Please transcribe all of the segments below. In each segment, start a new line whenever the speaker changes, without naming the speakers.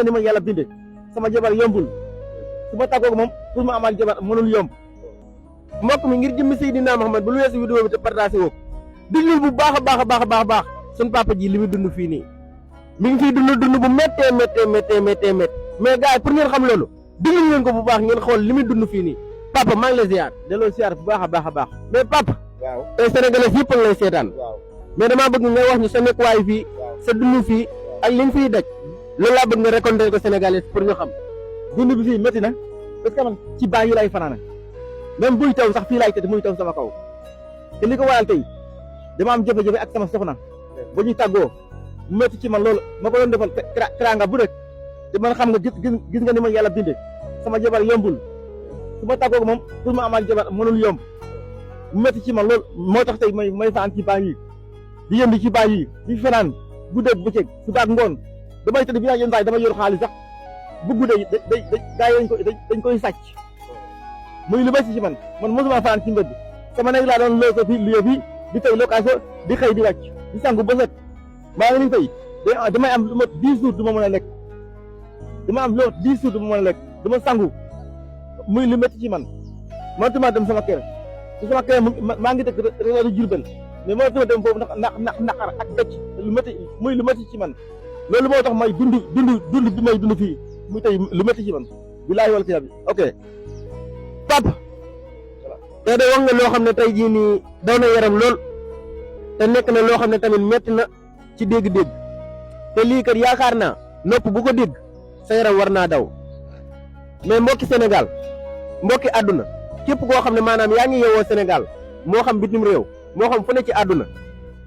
ni ma yàlla bindee sama jabar yombul su ma tàggoog moom pour ma amaat jabar mënul yomb mbokk mi ngir jëmmi Seydina Muhammad bu lu weesu vidéo bi te partagé woo diglul bu baax a baax a baax a baax a baax suñ papa ji li muy dund fii nii mi ngi fiy dund bu méttee mais gars yi pour ngeen xam loolu diglul ngeen ko bu baax ngeen xool li muy dund fii nii papa maa ngi lay ziar delloo ziar bu baax a baax a baax mais papa
waaw
tey sénégalais yëpp a ngi lay seetaan
waaw
mais damaa bëgg nga wax ñu sa nekkuwaay fii sa dund fii ak li nga fiy daj loolu laa bëgg nga raconter ko sénégalais pour ñu xam dund bi fii métti na parce que man ci baa yi lay fanaana même buy taw sax fii laay tëdd muy taw sama kaw te li ko waral tey dama am jafe-jafe ak sama soxna ba ñuy tàggoo mu métti ci man loolu ma ko doon defal teraanga bu rek te man xam nga gis nga ni ma yàlla bindee sama jabar yombul su ma tàggoo moom pour ma amaat jabar mënul yomb mu métti ci man loolu moo tax tey may fanaan ci baa yi di yënd ci baa yi di fanaan guddeeg bëccëg suba ak ngoon damay tëdd bi naa yenn saa yi damay yor xaalis sax bu guddee gaa yi dañ koy sàcc muy lu métti ci man mosuma fanaan ci mbedd sama nekk laa doon loo ko fii luyoo fii di tey location di xëy di wàcc di sangu ba set maa ngi ni tey damay am lu mat 10 jours du ma mën a lekk damay am lu mat 10 jours du ma mën a lekk dama sangu muy lu métti ci man mënatuma dem sama kër te sama kër maa ngi dëkk réseau Diourbel mais mënatuma dem foofu ndax naqar ak dëcc lu métti muy lu métti ci man loolu moo tax may dund bi may dund fii muy tey lu métti ci man billaahi wal kitaabi ok papa te de wax nga loo xam ne tey jii nii daw na yaram lool te nekk na loo xam ne tamit métti na ci dégg-dégg te lii kat yaakaar naa nopp bu ko dégg sa yaram war naa daw mais mbokki Sénégal mbokki àdduna képp koo xam ne maanaam yaa ngi yeewoo Sénégal moo xam bitim réew moo xam fu ne ci àdduna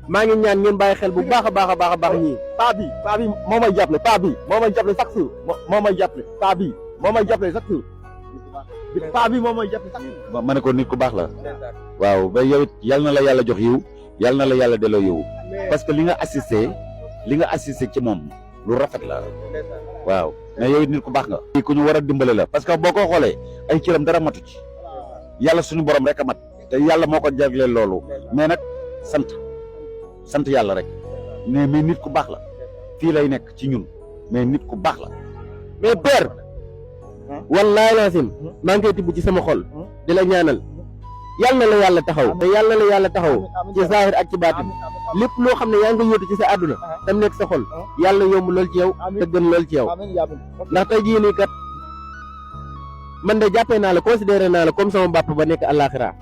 maa ngi ñaan ngeen bàyyi xel bu baax a baax a baax a baax ñii paa bi moo may jàppale paa bi moo may jàppale chaque jour moo may jàppale paa bi moo may jàppale chaque jour paa bi moo may jàppale chaque jour.
ma ne ko nit ku baax la waaw ba yow it yal na la yàlla jox yiw yal na la yàlla delloo yiw parce que li nga assisté ci moom lu rafet la waaw mais yow it nit ku baax nga. ku ñu war a dimbale la parce que boo ko xoolee ay cëram dara matu ci yàlla suñu borom rek a mat te yàlla moo ko jagleel loolu mais nag sant yàlla rek mais nit ku baax la fii lay nekk ci ñun mais nit ku baax la.
mais père wallaahi laasim maa ngi koy tibb ci sama xol di la ñaanal yal na la yàlla taxaw te yal na la yàlla taxaw ci zahir ak ci baatin lépp loo xam ne yaa ngi yóotu ci sa àdduna tam nekk sa xol yàlla yomb lool ci yow te gën lool ci yow ndax tey jii nii kat man de jàppee naa la considéré naa la comme sama bàpp ba nekk àllaaxira